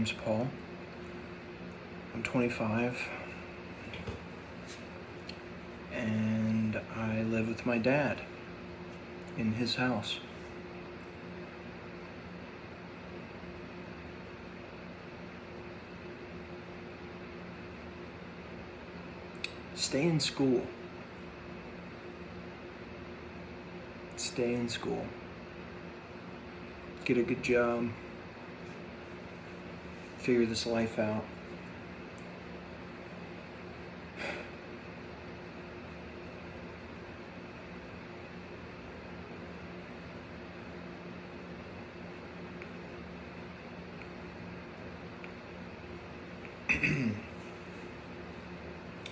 name's Paul. I'm 25. And I live with my dad in his house. Stay in school. Stay in school. Get a good job. Figure this life out.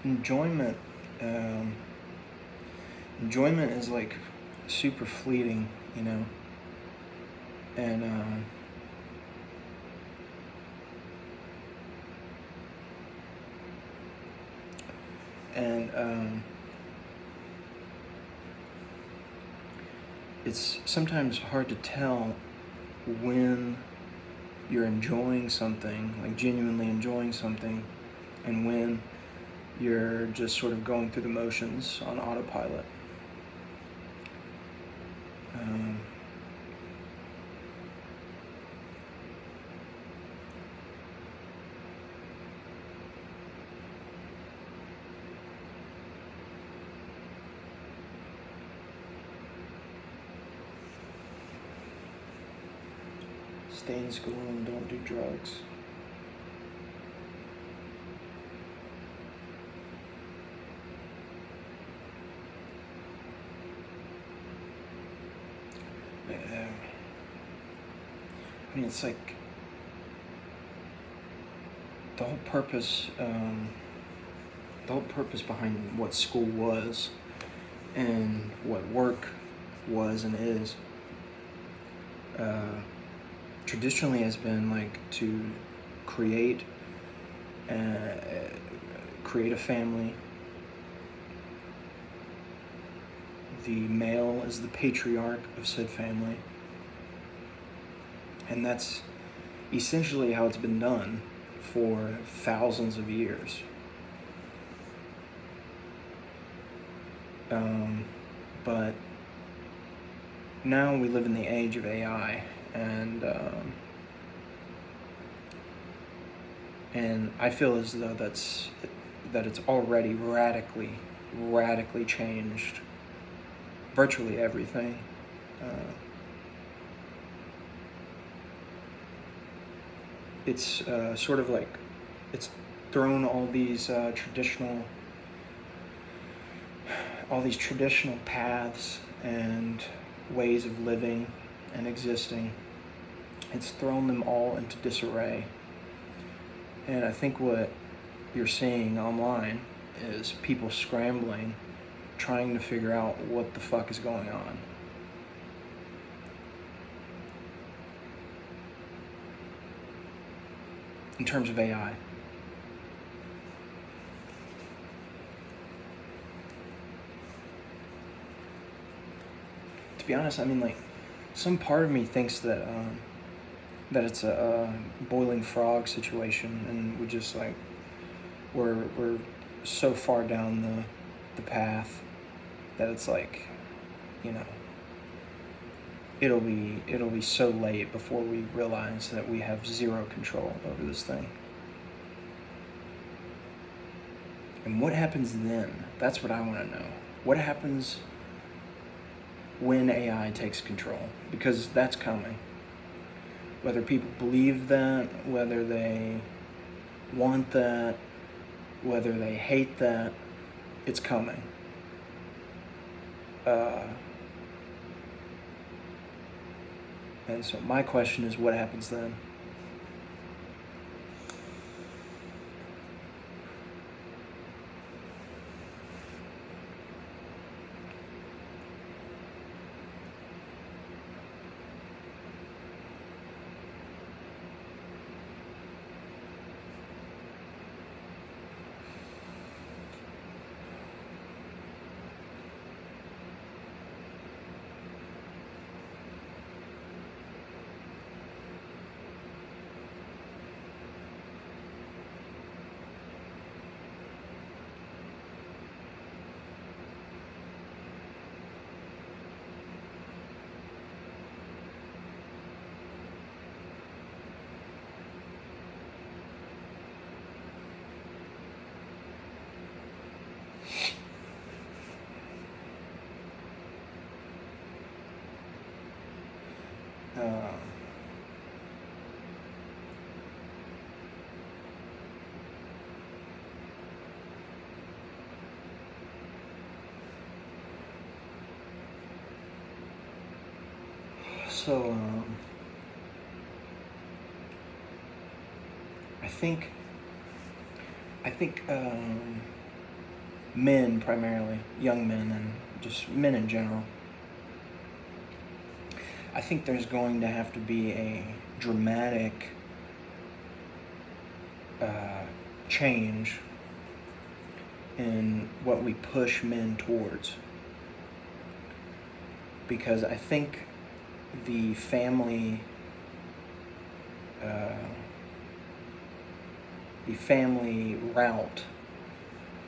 Enjoyment, enjoyment is like super fleeting, you know, and it's sometimes hard to tell when you're enjoying something, like genuinely enjoying something, and when you're just sort of going through the motions on autopilot. Stay in school and don't do drugs. I mean, it's like the whole purpose behind what school was and what work was and is traditionally has been like to create a family. The male is the patriarch of said family, and that's essentially how it's been done for thousands of years. But now we live in the age of AI, and I feel as though that it's already radically changed virtually everything. It's sort of like it's thrown all these traditional paths and ways of living and existing. It's thrown them all into disarray. And I think what you're seeing online is people scrambling, trying to figure out what the fuck is going on. In terms of AI. To be honest, I mean, like, some part of me thinks that that it's a boiling frog situation, and we just like we're so far down the path that it's like, you know, it'll be so late before we realize that we have zero control over this thing. And what happens then? That's what I want to know. What happens when AI takes control? Because that's coming. Whether people believe that, whether they want that, whether they hate that, it's coming. And so my question is, what happens then? also, I think, men primarily, young men, and just men in general. I think there's going to have to be a dramatic change in what we push men towards, because I think the family route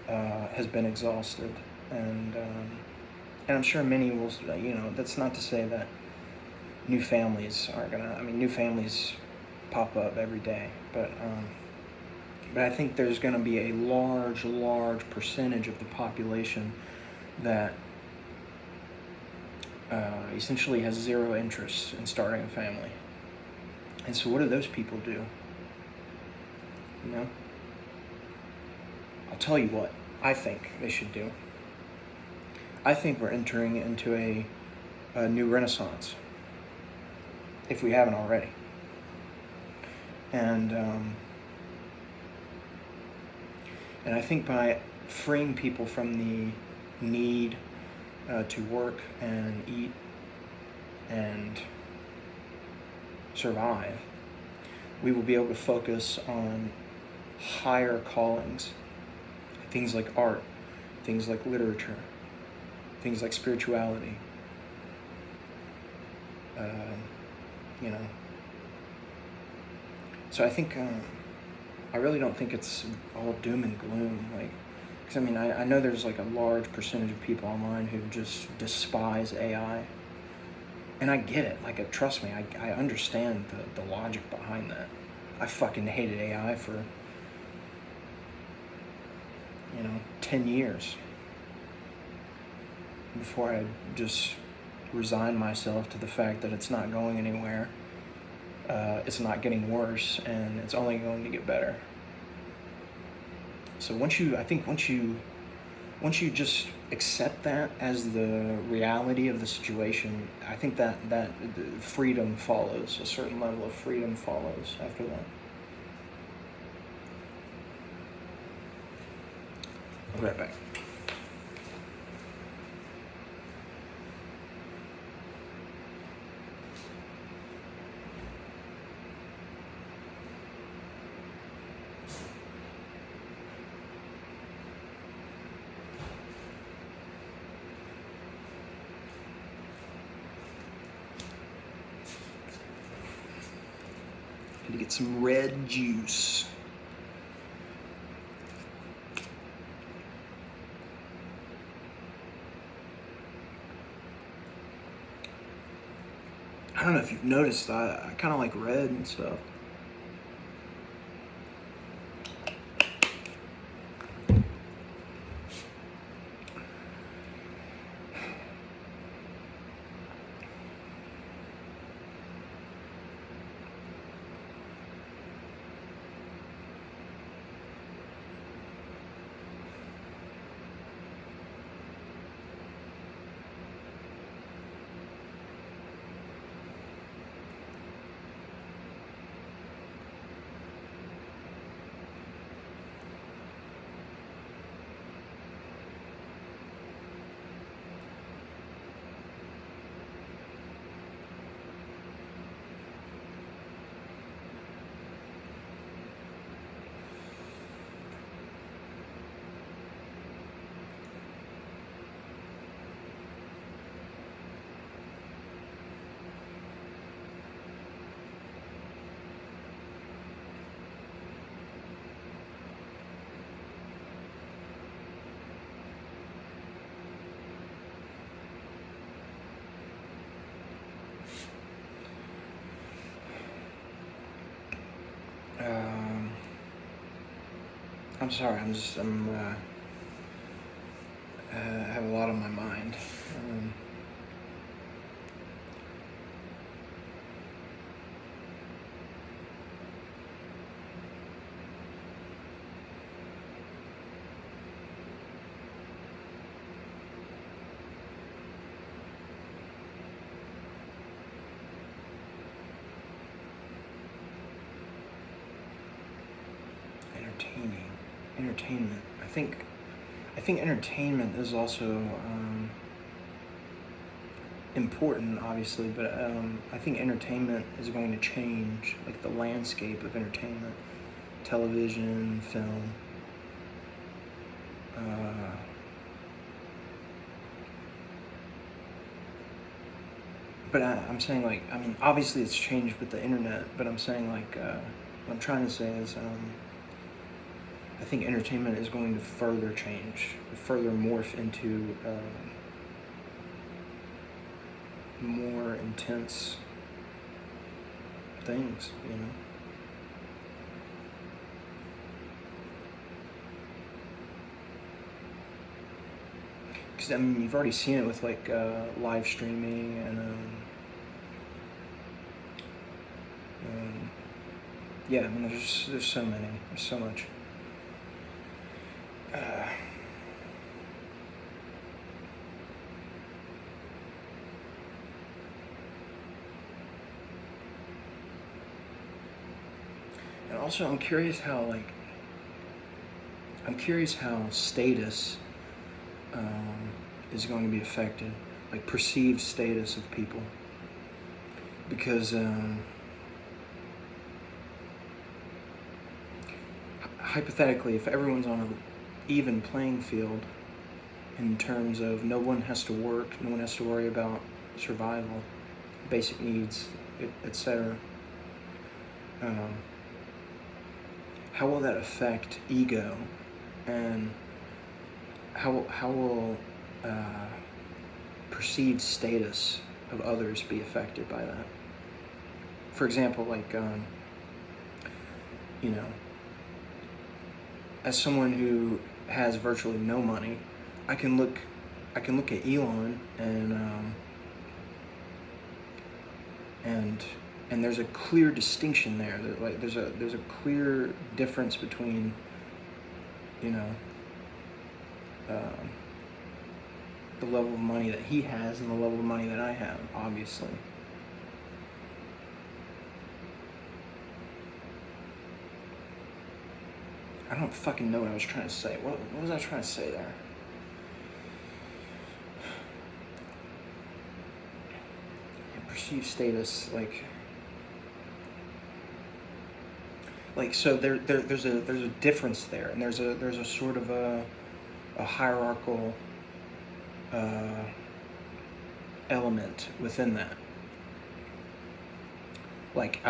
has been exhausted, and I'm sure many will. That's not to say that new families aren't gonna. I mean, new families pop up every day, but I think there's going to be a large percentage of the population that essentially has zero interest in starting a family. And so what do those people do? I'll tell you what I think they should do. I think we're entering into a new renaissance, if we haven't already. And I think by freeing people from the need to work and eat and survive, we will be able to focus on higher callings, things like art, things like literature, things like spirituality. So I think I really don't think it's all doom and gloom. Because I know there's like a large percentage of people online who just despise AI, and I get it. Trust me, I understand the logic behind that. I fucking hated AI for 10 years before I just resigned myself to the fact that it's not going anywhere. It's not getting worse, and it's only going to get better. So once you just accept that as the reality of the situation, I think that freedom follows. A certain level of freedom follows after that. I'll be right back. To get some red juice. I don't know if you've noticed, I kind of like red and stuff. I'm sorry. I have a lot on my mind. entertainment. I think entertainment is also important, obviously, but I think entertainment is going to change, like the landscape of entertainment, television, film. But I'm saying, like, I mean, obviously it's changed with the internet, but I'm saying, like, what I'm trying to say is, I think entertainment is going to further change, further morph into more intense things, you know? Because, I mean, you've already seen it with, like, live streaming and, yeah, I mean, there's so many, there's so much. And also, I'm curious how status is going to be affected, like perceived status of people, because hypothetically, if everyone's on an even playing field in terms of no one has to work, no one has to worry about survival, basic needs, etc. How will that affect ego, and how will perceived status of others be affected by that? For example, like you know, as someone who has virtually no money, I can look at Elon and there's a clear distinction there. Like there's a clear difference between, you know, the level of money that he has and the level of money that I have, obviously. I don't fucking know what I was trying to say. What was I trying to say there? Perceived status, like so there's a difference there, and there's a sort of a hierarchical element within that. Like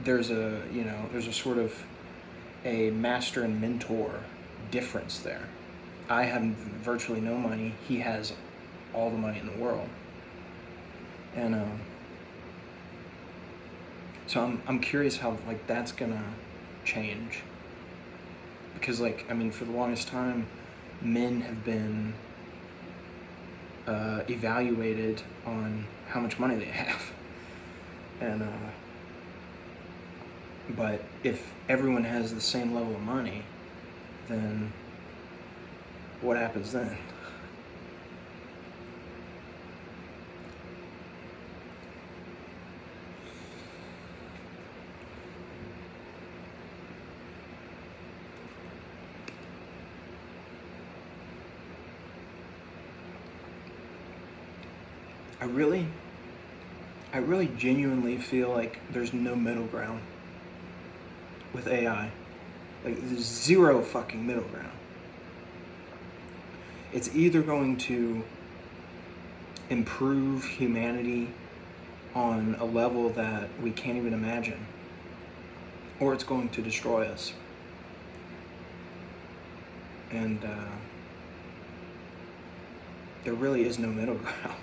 there's a sort of a master and mentor difference there. I have virtually no money. He has all the money in the world, and so I'm curious how like that's gonna change, because like I mean for the longest time, men have been evaluated on how much money they have, and but if everyone has the same level of money, then what happens then? I really genuinely feel like there's no middle ground with AI. Like there's zero fucking middle ground. It's either going to improve humanity on a level that we can't even imagine, or it's going to destroy us. And there really is no middle ground.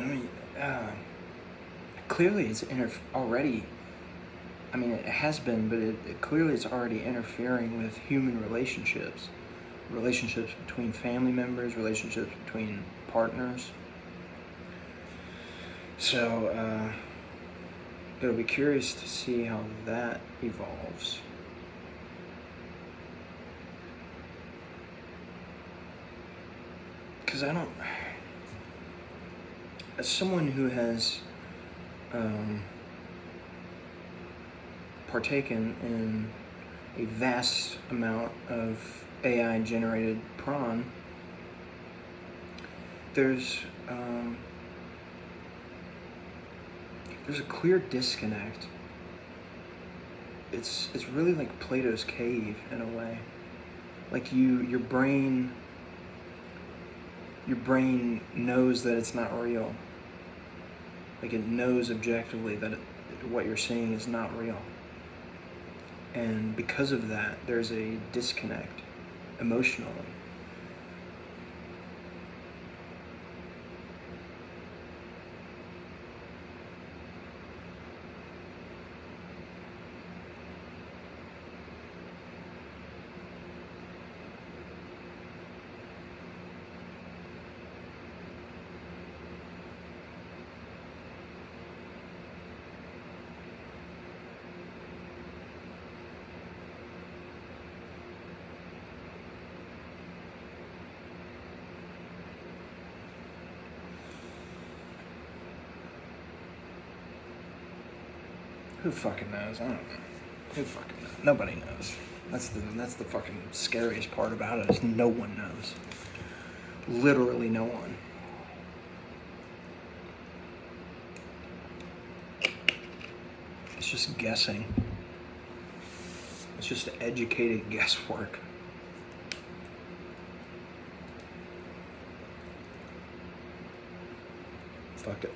I mean, clearly it's already. I mean, it has been, but it clearly it's already interfering with human relationships between family members, relationships between partners. So it'll be curious to see how that evolves. Because I don't, as someone who has partaken in a vast amount of AI generated prawn, there's a clear disconnect. It's really like Plato's cave in a way. Like your brain knows that it's not real. Like it knows objectively that what you're seeing is not real. And because of that, there's a disconnect emotionally. Who fucking knows? I don't know. Who fucking knows? Nobody knows. That's the fucking scariest part about it is no one knows. Literally no one. It's just guessing. It's just educated guesswork. Fuck it.